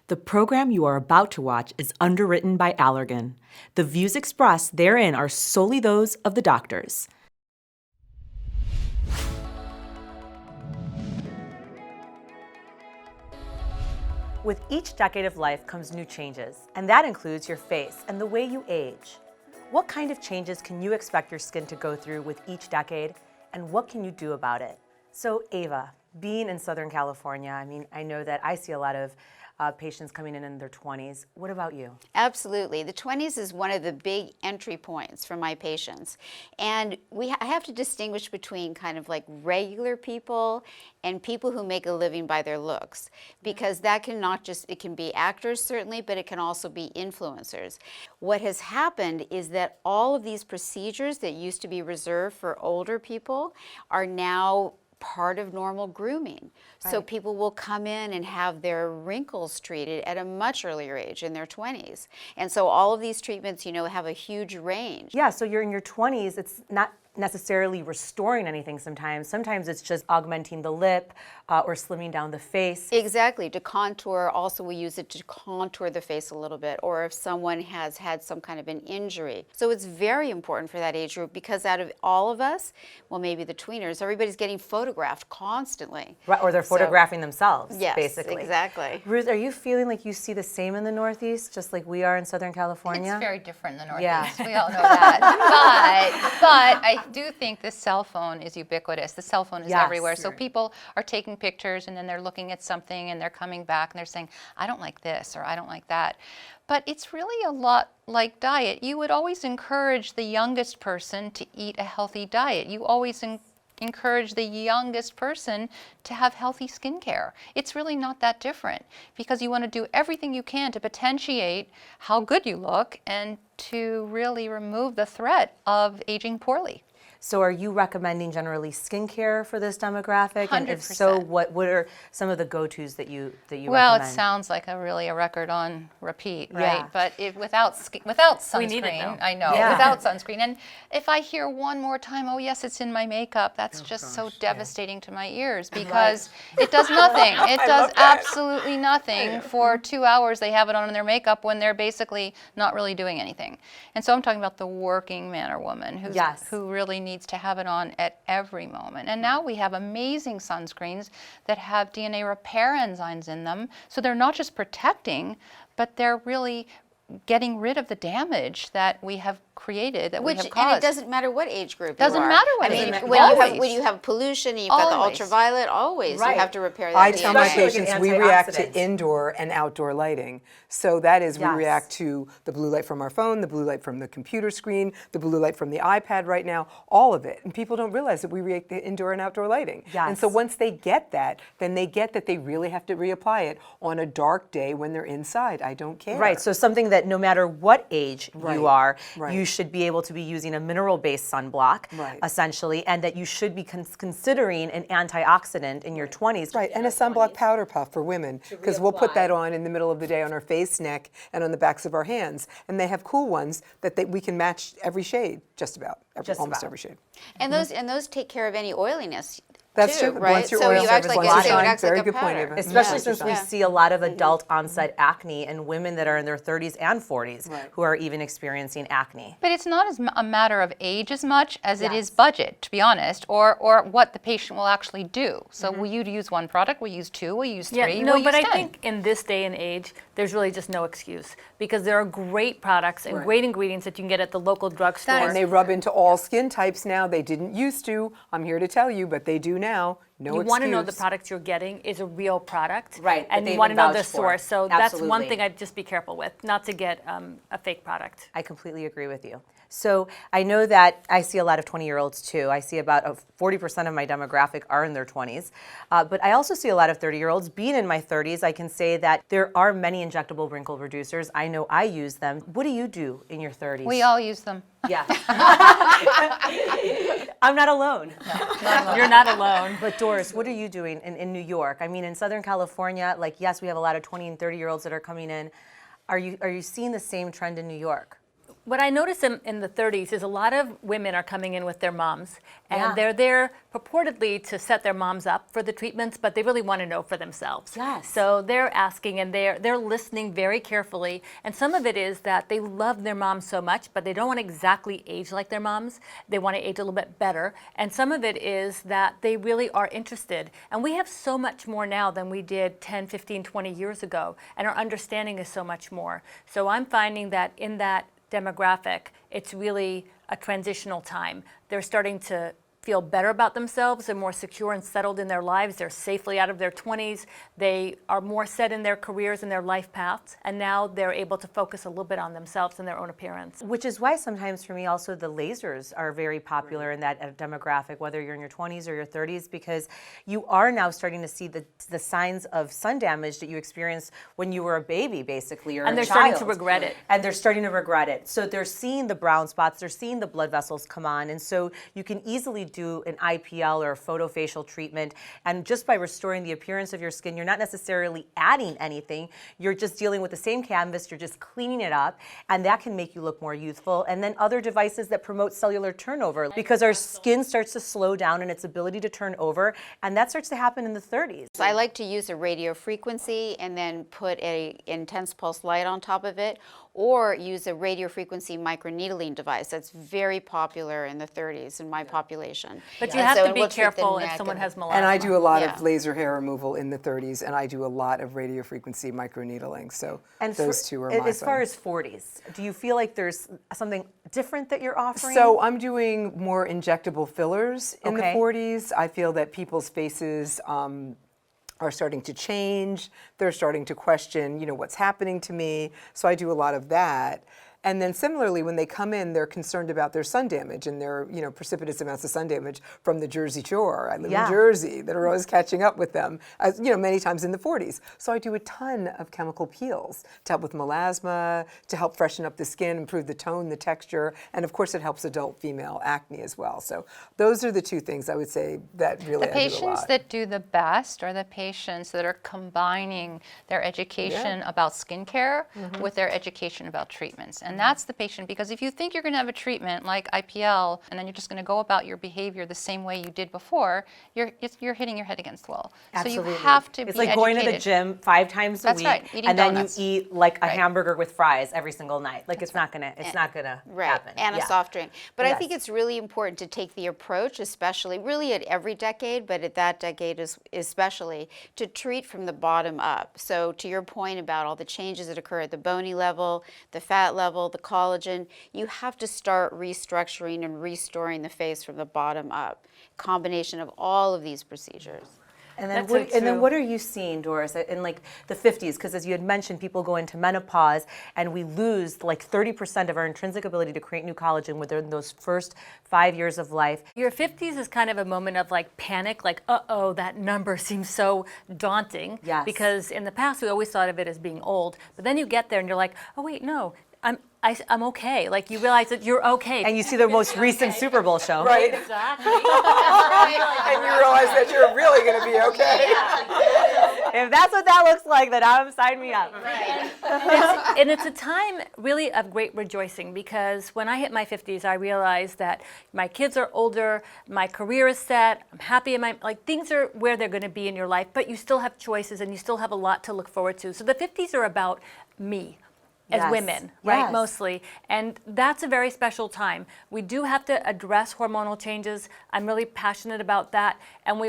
The program you are about to watch is underwritten by Allergan. The views expressed therein are solely those of the doctors. With each decade of life comes new changes, and that includes your face and the way you age. What kind of changes can you expect your skin to go through with each decade, and what can you do about it? So Ava, being in Southern California, I know that I see a lot of patients coming in their 20s. What about you? Absolutely. The 20s is one of the big entry points for my patients. And I have to distinguish between kind of like regular people and people who make a living by their looks, because that can not just, it can be actors certainly, but it can also be influencers. What has happened is that all of these procedures that used to be reserved for older people are now part of normal grooming. Right. So people will come in and have their wrinkles treated at a much earlier age, in their 20s. And so all of these treatments, have a huge range. Yeah, so you're in your 20s, it's not necessarily restoring anything sometimes. Sometimes it's just augmenting the lip or slimming down the face. Exactly, to contour. Also, we use it to contour the face a little bit, or if someone has had some kind of an injury. So it's very important for that age group, because out of all of us, well, maybe the tweeners, everybody's getting photographed constantly. Right, or they're photographing themselves, yes, basically. Exactly. Ruth, are you feeling like you see the same in the Northeast, just like we are in Southern California? It's very different in the Northeast. Yeah. We all know that. But I do think the cell phone is ubiquitous. The cell phone is everywhere. So people are taking pictures and then they're looking at something and they're coming back and they're saying, I don't like this or I don't like that. But it's really a lot like diet. You would always encourage the youngest person to eat a healthy diet. You always encourage the youngest person to have healthy skincare. It's really not that different, because you want to do everything you can to potentiate how good you look and to really remove the threat of aging poorly. So are you recommending generally skincare for this demographic? 100%. And if so, what are some of the go-tos that you Well, recommend? it sounds like a record on repeat, right? Yeah. But without sunscreen, We need it, though. I know, Yeah. without sunscreen. And if I hear one more time, oh yes, it's in my makeup, that's just so devastating to my ears, because it does nothing. It does absolutely nothing. For 2 hours they have it on in their makeup when they're basically not really doing anything. And so I'm talking about the working man or woman who really needs to have it on at every moment. And now we have amazing sunscreens that have DNA repair enzymes in them, so they're not just protecting, but they're really getting rid of the damage that we have created, that we have caused. And it doesn't matter what age group Doesn't you are. matter what age group. when you have pollution, you've got the Always. ultraviolet, always you have to repair that. I tell my Especially like an patients we react to antioxidant. indoor and outdoor lighting. So that is, we Yes. react to the blue light from our phone, the blue light from the computer screen, the blue light from the iPad right now, all of it. And people don't realize that we react to indoor and outdoor lighting. Yes. And so once they get that, then they get that they really have to reapply it on a dark day when they're inside. I don't care. Right, so something that no matter what age you are, right. you should be able to be using a mineral-based sunblock, Right. essentially, and that you should be considering an antioxidant in your 20s. Right, and a sunblock powder puff for women, because we'll put that on in the middle of the day on our face, neck, and on the backs of our hands. And they have cool ones that we can match every shade, just about, almost every shade. And those take care of any oiliness. That's too, true. Right? Once your so oil you act surface like once it you're acts very like a good point, powder. Ava. Especially Yeah. since we Yeah. see a lot of adult onset acne and women that are in their 30s and 40s Right. who are even experiencing acne. But it's not a matter of age as much as it Yes. is budget, to be honest, or what the patient will actually do. So will you use one product? Will you use two? Will you use three? No, will you but use I 10? think in this day and age, there's really just no excuse, because there are great products and Right. great ingredients that you can get at the local drugstore. And they rub into all skin types now. They didn't used to. I'm here to tell you, but they do now. No You excuse. want to know the product you're getting is a real product, Right, that and they you want to even know the vouch for. source. So that's one Absolutely. thing I'd just be careful with, not to get a fake product. I completely agree with you. So I know that I see a lot of 20-year-olds too. I see about 40% of my demographic are in their 20s. But I also see a lot of 30-year-olds. Being in my 30s, I can say that there are many injectable wrinkle reducers. I know I use them. What do you do in your 30s? We all use them. Yeah. I'm not alone. You're not alone. But Doris, what are you doing in New York? I mean, in Southern California, like, yes, we have a lot of 20 and 30-year-olds that are coming in. Are you seeing the same trend in New York? What I notice in the 30s is a lot of women are coming in with their moms, and Yeah. they're there purportedly to set their moms up for the treatments, but they really want to know for themselves. Yes. So they're asking and they're listening very carefully, and some of it is that they love their moms so much, but they don't want to exactly age like their moms. They want to age a little bit better, and some of it is that they really are interested. And we have so much more now than we did 10, 15, 20 years ago, and our understanding is so much more. So I'm finding that in that demographic, it's really a transitional time. They're starting to feel better about themselves. They're more secure and settled in their lives. They're safely out of their 20s. They are more set in their careers and their life paths. And now they're able to focus a little bit on themselves and their own appearance. Which is why sometimes for me also the lasers are very popular in that demographic, whether you're in your 20s or your 30s, because you are now starting to see the signs of sun damage that you experienced when you were a baby, basically, or And a they're starting to child. regret it. And they're starting to regret it. So they're seeing the brown spots, they're seeing the blood vessels come on, and so you can easily do an IPL or a photofacial treatment, and just by restoring the appearance of your skin, you're not necessarily adding anything, you're just dealing with the same canvas, you're just cleaning it up, and that can make you look more youthful. And then other devices that promote cellular turnover, because our skin starts to slow down in its ability to turn over, and that starts to happen in the 30s. So I like to use a radio frequency and then put a intense pulse light on top of it, or use a radio frequency microneedling device. That's very popular in the 30s in my population. But you And have so to it be will treat the careful if neck someone and- has melasma. And I do a lot Yeah. of laser hair removal in the 30s, and I do a lot of radio frequency microneedling. So those two are my as far thing. as 40s, do you feel like there's something different that you're offering? So I'm doing more injectable fillers in Okay. the 40s. I feel that people's faces are starting to change. They're starting to question, what's happening to me. So I do a lot of that. And then similarly, when they come in, they're concerned about their sun damage and their, precipitous amounts of sun damage from the Jersey Shore. I live Yeah. in Jersey, that are always catching up with them, as many times in the 40s. So I do a ton of chemical peels to help with melasma, to help freshen up the skin, improve the tone, the texture, and of course it helps adult female acne as well. So those are the two things I would say that really The I do a patients lot. that do the best are the patients that are combining their education about skincare with their education about treatments. And that's the patient, because if you think you're going to have a treatment like IPL and then you're just going to go about your behavior the same way you did before, you're hitting your head against the wall. Absolutely. So you have to It's be like educated. going to the gym 5 times a That's week, right, eating and donuts. then you eat like a Right. hamburger with fries every single night. Like it's not gonna Right, happen. and Yeah. a soft drink. But I Yes. think it's really important to take the approach, especially really at every decade, but at that decade especially, to treat from the bottom up. So to your point about all the changes that occur at the bony level, the fat level, the collagen, you have to start restructuring and restoring the face from the bottom up. Combination of all of these procedures. And then, That's so true. what are you seeing, Doris, in like the 50s? Because as you had mentioned, people go into menopause and we lose like 30% of our intrinsic ability to create new collagen within those first 5 years of life. Your 50s is kind of a moment of like panic, like, uh-oh, that number seems so daunting. Yes. Because in the past, we always thought of it as being old. But then you get there and you're like, oh, wait, no, I'm okay. Like you realize that you're okay. And you see the most recent Super Bowl show. Right. Exactly. And you realize that you're really going to be okay. If that's what that looks like, then sign me up. And it's a time really of great rejoicing, because when I hit my 50s, I realized that my kids are older, my career is set, I'm happy in things are where they're going to be in your life, but you still have choices and you still have a lot to look forward to. So the 50s are about me. As Yes. women, right, Yes. mostly. And that's a very special time. We do have to address hormonal changes. I'm really passionate about that. And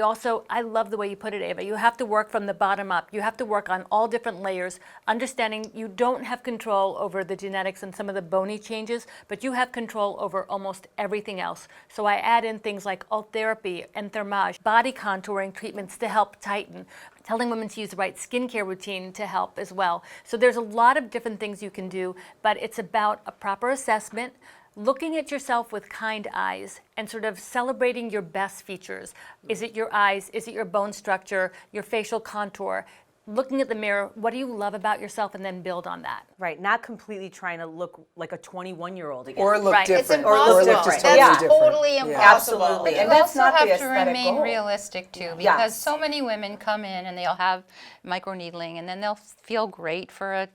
I love the way you put it, Ava. You have to work from the bottom up. You have to work on all different layers, understanding you don't have control over the genetics and some of the bony changes, but you have control over almost everything else. So I add in things like alt therapy and thermage, body contouring treatments to help tighten, telling women to use the right skincare routine to help as well. So there's a lot of different things you can do, but it's about a proper assessment, looking at yourself with kind eyes and sort of celebrating your best features. Is it your eyes? Is it your bone structure, your facial contour? Looking at the mirror, what do you love about yourself, and then build on that. Right, not completely trying to look like a 21-year-old again. Or look Right. It's different. impossible. Or look just That's totally different. totally Yeah. impossible. Absolutely. But And you that's also not the have to aesthetic remain goal. realistic too, because Yes. so many women come in and they'll have microneedling and then they'll feel great for a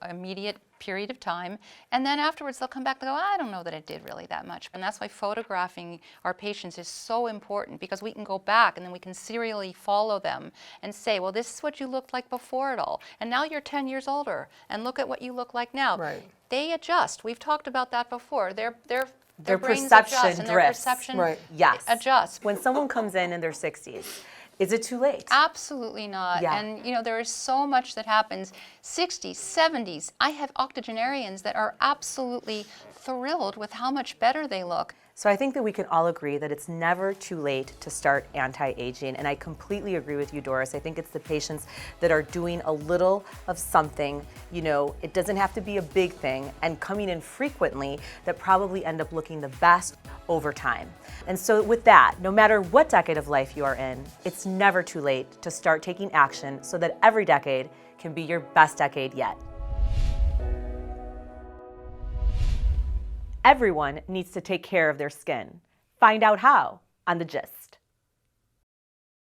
immediate period of time, and then afterwards they'll come back and go, I don't know that it did really that much. And that's why photographing our patients is so important, because we can go back and then we can serially follow them and say, well, this is what you looked like before it all, and now you're 10 years older, and look at what you look like now. Right. They adjust. We've talked about that before. Their brains perception adjust, and their drifts. perception Right. Yes. adjusts. When someone comes in their 60s, is it too late? Absolutely not. Yeah. And there is so much that happens. 60s, 70s. I have octogenarians that are absolutely thrilled with how much better they look. So I think that we can all agree that it's never too late to start anti-aging, and I completely agree with you, Doris. I think it's the patients that are doing a little of something, it doesn't have to be a big thing, and coming in frequently, that probably end up looking the best over time. And so with that, no matter what decade of life you are in, it's never too late to start taking action so that every decade can be your best decade yet. Everyone needs to take care of their skin. Find out how on The Gist.